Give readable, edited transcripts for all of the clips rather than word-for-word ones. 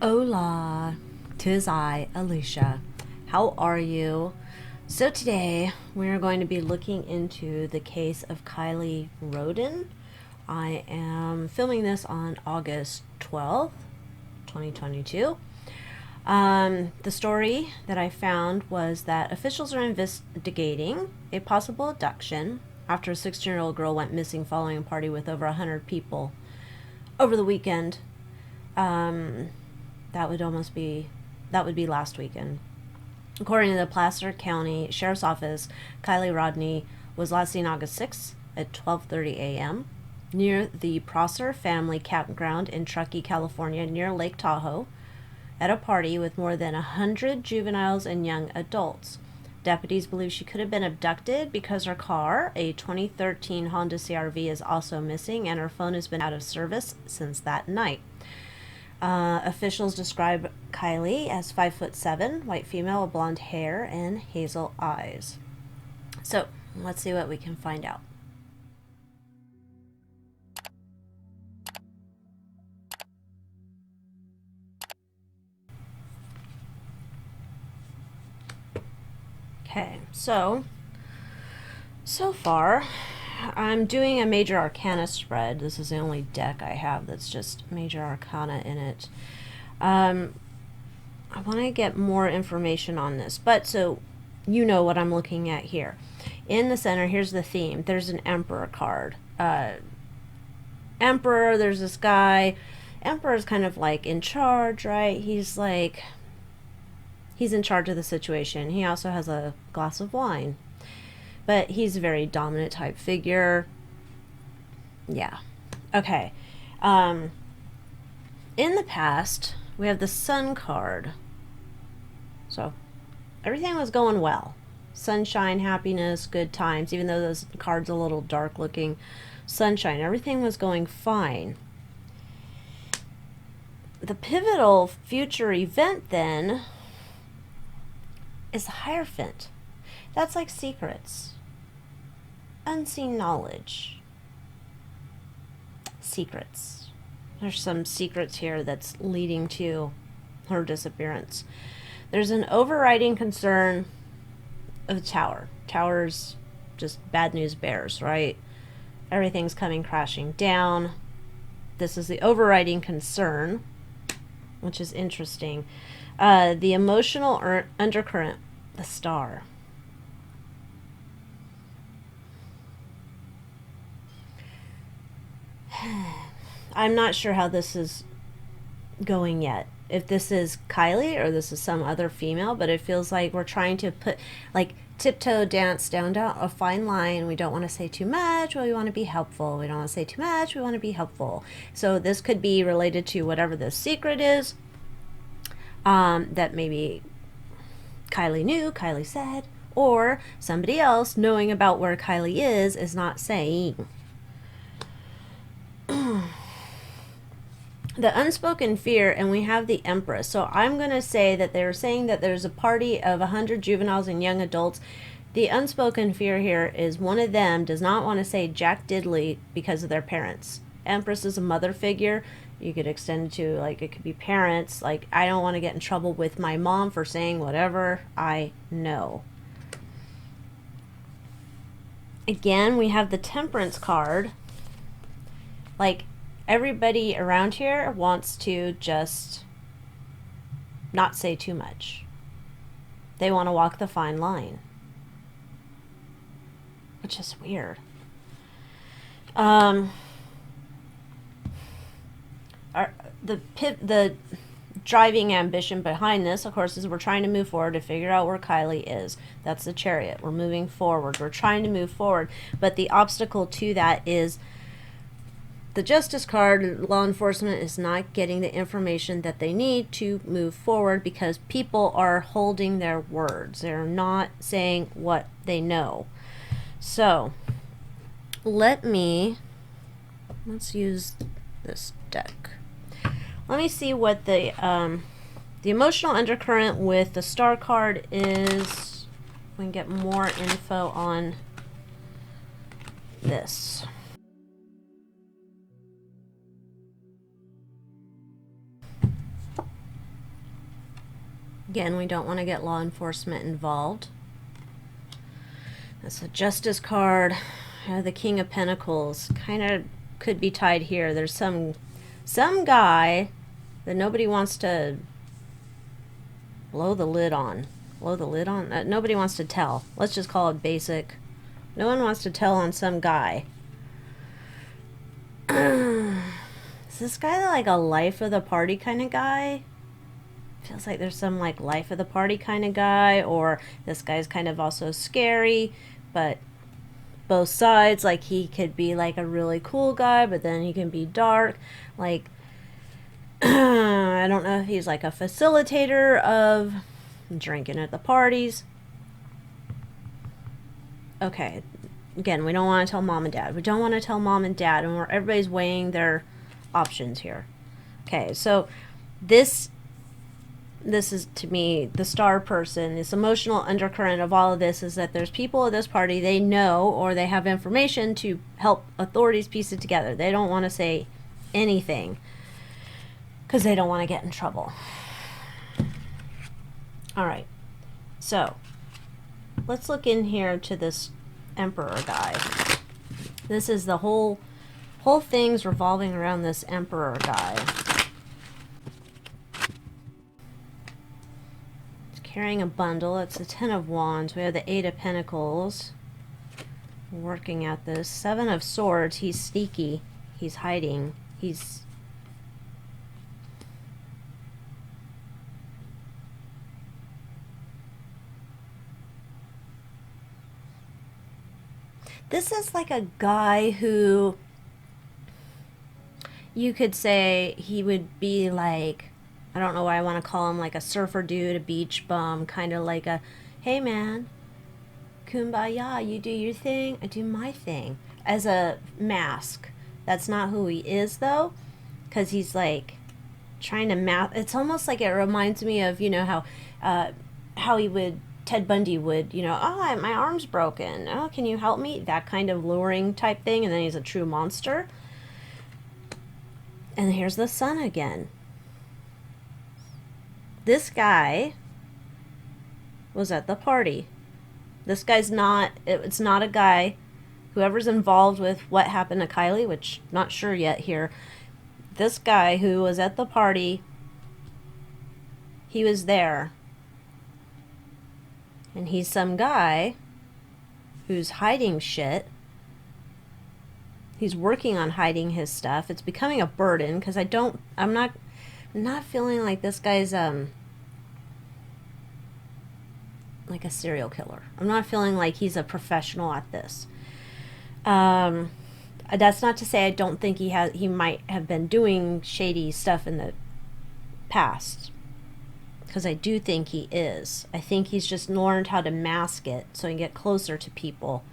Hola, 'tis I, Alycia. How are you? So today we are going to be looking into the case of Kiely Rodni. I am filming this on August 12th, 2022. The story that I found was that officials are investigating a possible abduction after a 16-year-old girl went missing following a party with over 100 people over the weekend. That would be last weekend. According to the Placer County Sheriff's Office, Kiely Rodni was last seen August 6th at 12:30 a.m. near the Prosser Family Campground in Truckee, California, near Lake Tahoe, at a party with more than 100 juveniles and young adults. Deputies believe she could have been abducted because her car, a 2013 Honda CR-V, is also missing, and her phone has been out of service since that night. Officials describe Kiely as 5'7", white female with blonde hair and hazel eyes. So let's see what we can find out. Okay, so far I'm doing a major arcana spread. This is the only deck I have that's just major arcana in it. I want to get more information on this, but so you know what I'm looking at here. In the center, here's the theme. There's an Emperor card. Emperor, there's this guy. Emperor's kind of like in charge, right? He's in charge of the situation. He also has a glass of wine, but he's a very dominant type figure. Yeah. Okay. In the past, we have the Sun card. So everything was going well. Sunshine, happiness, good times, even though those cards are a little dark looking. Sunshine, everything was going fine. The pivotal future event then is the Hierophant. That's like secrets. Unseen knowledge. Secrets. There's some secrets here that's leading to her disappearance. There's an overriding concern of the tower. Tower's just bad news bears, right? Everything's coming crashing down. This is the overriding concern, which is interesting. The emotional undercurrent, the star. I'm not sure how this is going yet. If this is Kiely or this is some other female, but it feels like we're trying to put, like, tiptoe dance down a fine line. We don't want to say too much, but we want to be helpful. We don't want to say too much, we want to be helpful. So this could be related to whatever the secret is, that maybe Kiely knew, Kiely said, or somebody else knowing about where Kiely is not saying. The unspoken fear, and we have the Empress. So I'm going to say that they're saying that there's a party of 100 juveniles and young adults. The unspoken fear here is one of them does not want to say Jack Diddley because of their parents. Empress is a mother figure. You could extend it to, like, it could be parents. Like, I don't want to get in trouble with my mom for saying whatever I know. Again, we have the Temperance card. Like, everybody around here wants to just not say too much. They want to walk the fine line, which is weird. The driving ambition behind this, of course, is we're trying to move forward to figure out where Kiely is. That's the Chariot. We're moving forward. We're trying to move forward, but the obstacle to that is the Justice card. Law enforcement is not getting the information that they need to move forward because people are holding their words. They're not saying what they know. So let's use this deck. Let me see what the emotional undercurrent with the Star card is. We can get more info on this. Again, we don't want to get law enforcement involved. That's a justice card. The King of Pentacles kind of could be tied here. There's some guy that nobody wants to blow the lid on. Blow the lid on? Nobody wants to tell. Let's just call it basic. No one wants to tell on some guy. Is this guy like a life of the party kind of guy? Feels like there's some like life of the party kind of guy, or this guy's kind of also scary, but both sides. Like he could be like a really cool guy, but then he can be dark. Like I don't know if he's like a facilitator of drinking at the parties. Okay, again, we don't want to tell mom and dad. We don't want to tell mom and dad, and everybody's weighing their options here. Okay, so this is, to me, the star person. This emotional undercurrent of all of this is that there's people at this party, they know, or they have information to help authorities piece it together. They don't want to say anything because they don't want to get in trouble. All right, so let's look in here to this Emperor guy. This is the whole thing's revolving around this Emperor guy. Carrying a bundle. It's the Ten of Wands. We have the Eight of Pentacles. Working at this. Seven of Swords. He's sneaky. He's hiding. This is like a guy who you could say he would be like, I don't know why I want to call him like a surfer dude, a beach bum, kind of like a, hey man, kumbaya, you do your thing, I do my thing, as a mask. That's not who he is though, because he's like trying to it's almost like it reminds me of, you know, how he would, Ted Bundy would, you know, oh, my arm's broken, oh, can you help me? That kind of luring type thing, and then he's a true monster. And here's the sun again. This guy was at the party. This guy's not, it's not a guy, whoever's involved with what happened to Kiely, which not sure yet here. This guy who was at the party, he was there. And he's some guy who's hiding shit. He's working on hiding his stuff. It's becoming a burden because I'm not feeling like this guy's like a serial killer. I'm not feeling like he's a professional at this. That's not to say I don't think he might have been doing shady stuff in the past, because I do think he is. I think he's just learned how to mask it so he can get closer to people.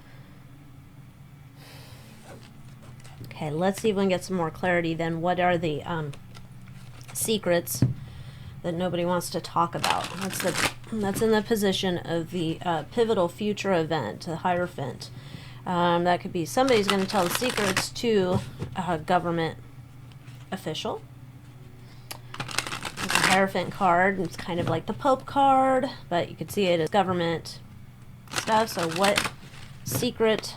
Okay, let's see if we can get some more clarity then. What are the secrets that nobody wants to talk about? That's in the position of the pivotal future event, the Hierophant. That could be somebody's going to tell the secrets to a government official. It's a Hierophant card. It's kind of like the Pope card, but you could see it as government stuff. So what secret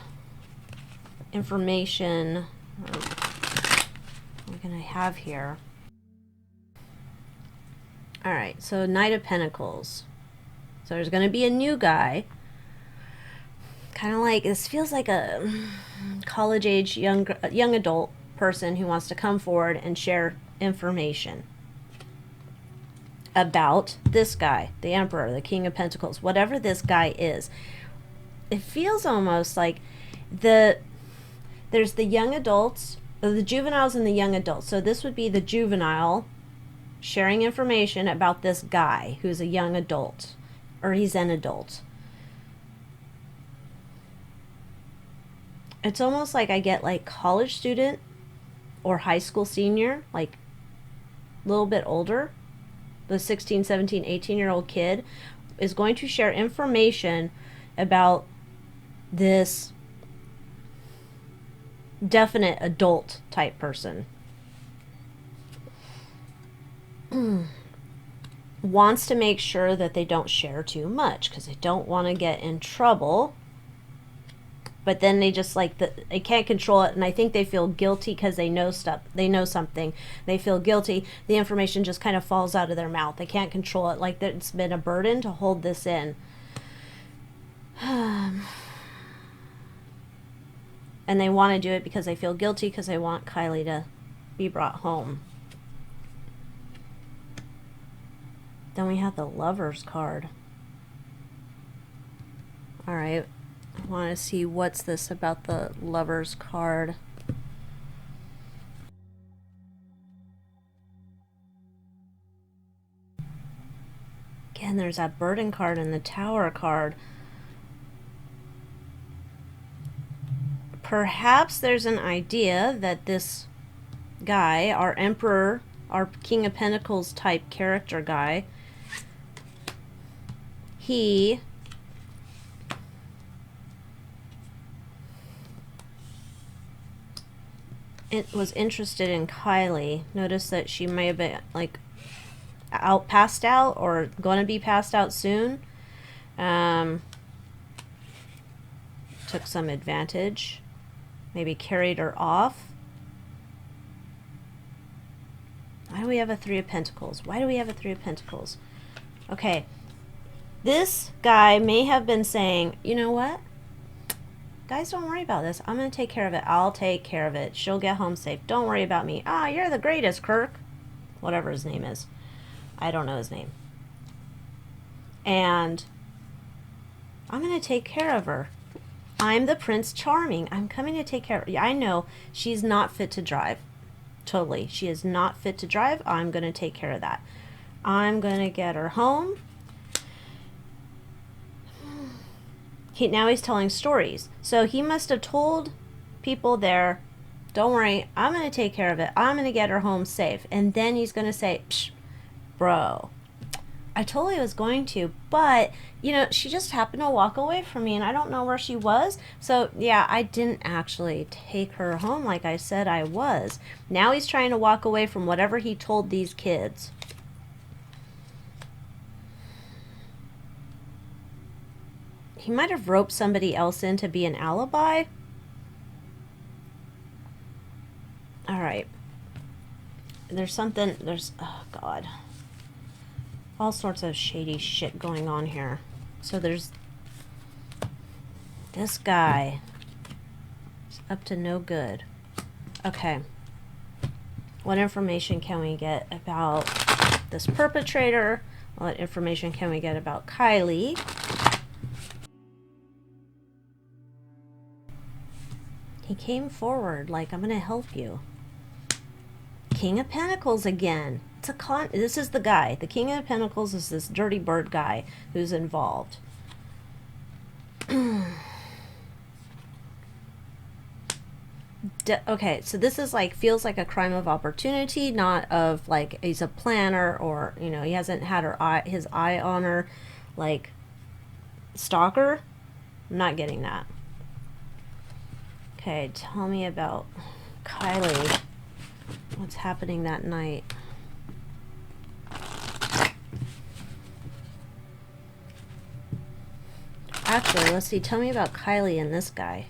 information what can I have here? Alright, so Knight of Pentacles. So there's going to be a new guy. Kind of like, this feels like a college-age young adult person who wants to come forward and share information about this guy, the Emperor, the King of Pentacles, whatever this guy is. It feels almost like there's the young adults, the juveniles and the young adults. So this would be the juvenile sharing information about this guy who's a young adult, or he's an adult. It's almost like I get like college student or high school senior, like a little bit older. The 16, 17, 18-year-old kid is going to share information about this definite adult type person. wants to make sure that they don't share too much because they don't want to get in trouble. But then they just like they can't control it, and I think they feel guilty because they know stuff. They know something. They feel guilty. The information just kind of falls out of their mouth. They can't control it. Like it's been a burden to hold this in. And they want to do it because they feel guilty because they want Kiely to be brought home. Then we have the Lover's card. All right. I want to see what's this about the Lover's card. Again, there's that burden card and the Tower card. Perhaps there's an idea that this guy, our Emperor, our King of Pentacles type character guy, he was interested in Kiely. Notice that she may have been like passed out or going to be passed out soon. Took some advantage. Maybe carried her off. Why do we have a Three of Pentacles? Why do we have a Three of Pentacles? Okay. This guy may have been saying, you know what? Guys, don't worry about this. I'm going to take care of it. I'll take care of it. She'll get home safe. Don't worry about me. Ah, you're the greatest, Kirk. Whatever his name is. I don't know his name. And I'm going to take care of her. I'm the Prince Charming. I'm coming to take care of her. I know she's not fit to drive. Totally. She is not fit to drive. I'm going to take care of that. I'm going to get her home. Now he's telling stories. So he must have told people there, don't worry, I'm going to take care of it. I'm going to get her home safe. And then he's going to say, psh, bro, I totally was going to, but, you know, she just happened to walk away from me and I don't know where she was. So, yeah, I didn't actually take her home like I said I was. Now he's trying to walk away from whatever he told these kids. He might have roped somebody else in to be an alibi. All right. There's something, oh God. All sorts of shady shit going on here. So there's this guy. He's up to no good. Okay. What information can we get about this perpetrator? What information can we get about Kiely? He came forward like, I'm going to help you. King of Pentacles again. This is the guy. The King of Pentacles is this dirty bird guy who's involved. Okay, so this is like, feels like a crime of opportunity, not of like he's a planner or, you know, he hasn't had his eye on her, like stalker. I'm not getting that. Okay, tell me about Kiely. What's happening that night? Actually, let's see. Tell me about Kiely and this guy.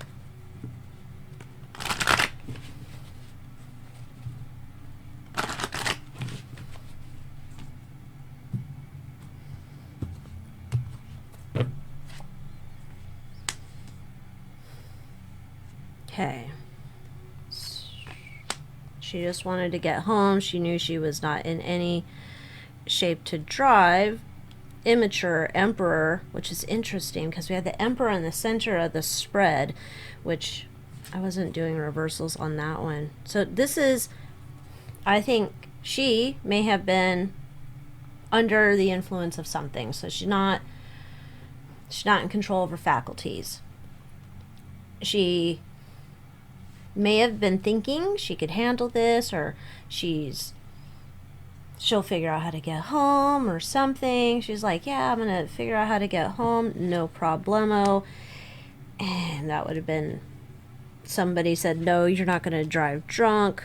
Okay. She just wanted to get home. She knew she was not in any shape to drive. Immature Emperor, which is interesting because we had the Emperor in the center of the spread, which I wasn't doing reversals on that one. So this is, I think she may have been under the influence of something. So she's not in control of her faculties. She may have been thinking she could handle this, or she'll figure out how to get home or something. She's like, yeah, I'm gonna figure out how to get home, no problemo. And that would have been, somebody said, no, you're not gonna drive drunk.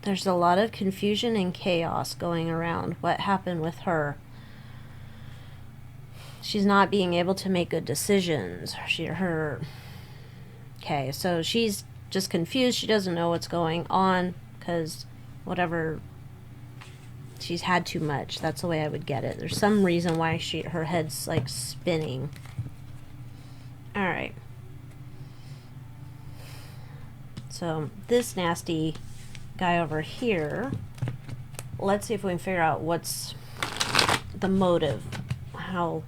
There's a lot of confusion and chaos going around. What happened with her? She's not being able to make good decisions. Okay, so she's just confused. She doesn't know what's going on because whatever, she's had too much. That's the way I would get it. There's some reason why her head's like spinning. All right. So this nasty guy over here, let's see if we can figure out what's the motive, how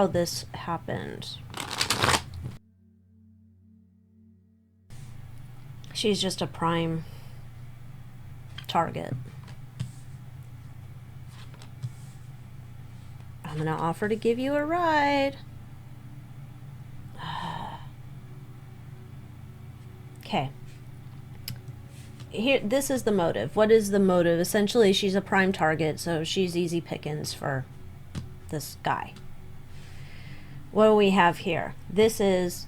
this happened. She's just a prime target. I'm gonna offer to give you a ride. Okay. Here, this is the motive. What is the motive? Essentially, she's a prime target, so she's easy pickings for this guy. What do we have here? This is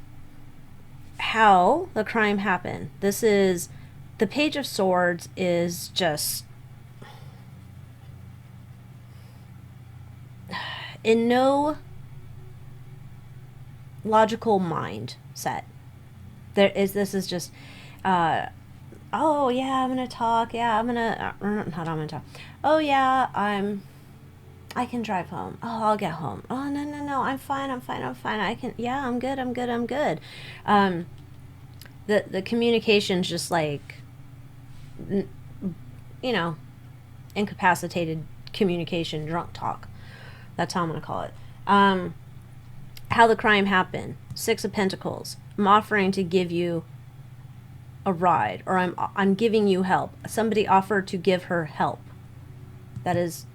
how the crime happened. This is the Page of Swords is just in no logical mindset. This is just oh yeah, I'm gonna talk. Yeah, I'm gonna not I'm gonna talk. Oh yeah, I can drive home. Oh, I'll get home. Oh no, I'm fine. I can. Yeah, I'm good. The communication's just like, incapacitated communication, drunk talk. That's how I'm gonna call it. How the crime happened. 6 of Pentacles. I'm offering to give you a ride, or I'm giving you help. Somebody offered to give her help. That is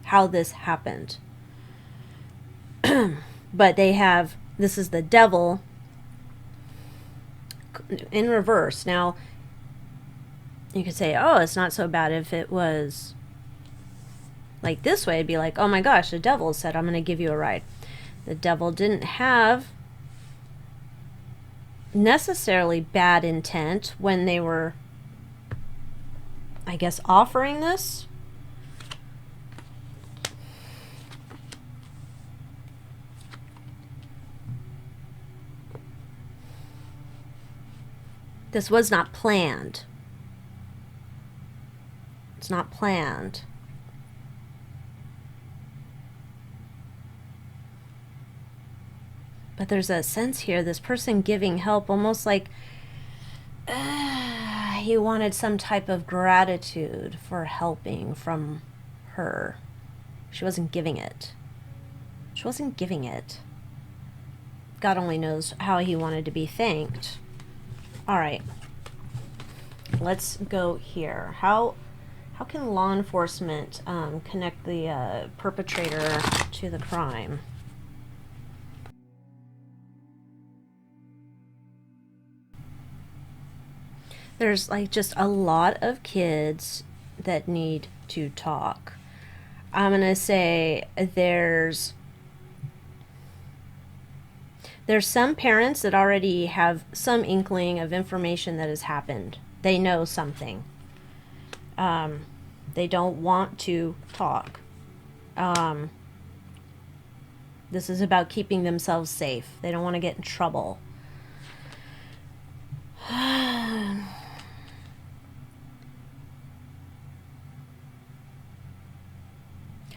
how this happened. But this is the Devil in reverse. Now, you could say, oh, it's not so bad if it was like this way. It'd be like, oh my gosh, the Devil said, I'm going to give you a ride. The Devil didn't have necessarily bad intent when they were, I guess, offering this. This was not planned. It's not planned. But there's a sense here, this person giving help, almost like he wanted some type of gratitude for helping from her. She wasn't giving it. She wasn't giving it. God only knows how he wanted to be thanked. All right. Let's go here. How can law enforcement connect the perpetrator to the crime? There's like just a lot of kids that need to talk. I'm gonna say there's some parents that already have some inkling of information that has happened. They know something. They don't want to talk. This is about keeping themselves safe. They don't want to get in trouble.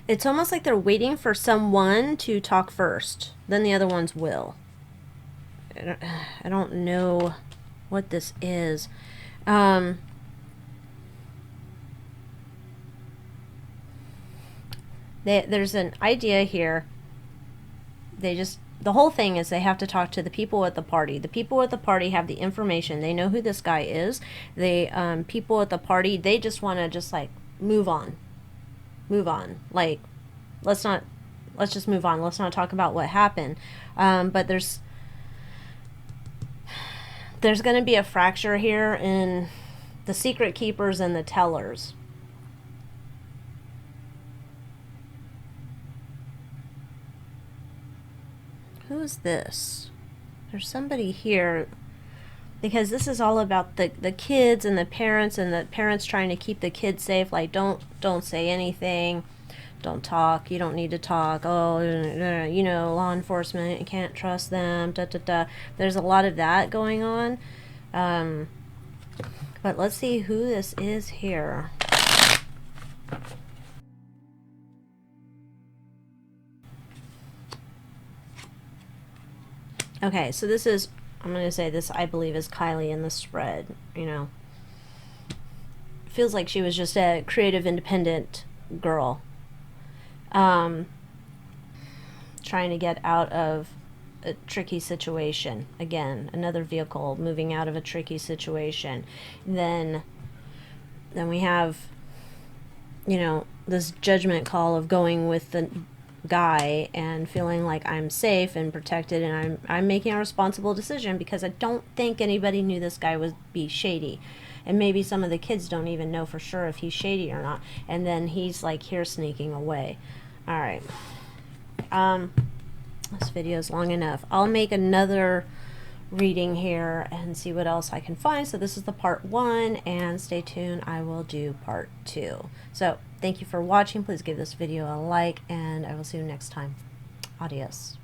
It's almost like they're waiting for someone to talk first. Then the other ones will. I don't know what this is. There's an idea here. The whole thing is they have to talk to the people at the party. The people at the party have the information. They know who this guy is. People at the party, they just want to just like move on. Like, let's just move on. Let's not talk about what happened. But there's going to be a fracture here in the secret keepers and the tellers. Who is this? There's somebody here. because this is all about the kids and the parents trying to keep the kids safe. Like, don't say anything, don't talk, you don't need to talk, oh, you know, law enforcement, you can't trust them, da da da. There's a lot of that going on. But let's see who this is here. Okay, so this is, I'm going to say this, I believe, is Kiely in the spread. You know, feels like she was just a creative, independent girl, trying to get out of a tricky situation. Again, another vehicle moving out of a tricky situation. Then we have, you know, this judgment call of going with the guy and feeling like I'm safe and protected, and I'm making a responsible decision because I don't think anybody knew this guy would be shady, and maybe some of the kids don't even know for sure if he's shady or not, and then he's like here sneaking away. All right, this video is long enough. I'll make another reading here and see what else I can find. So this is the part 1, and stay tuned, I will do part 2. So thank you for watching. Please give this video a like, and I will see you next time. Adios.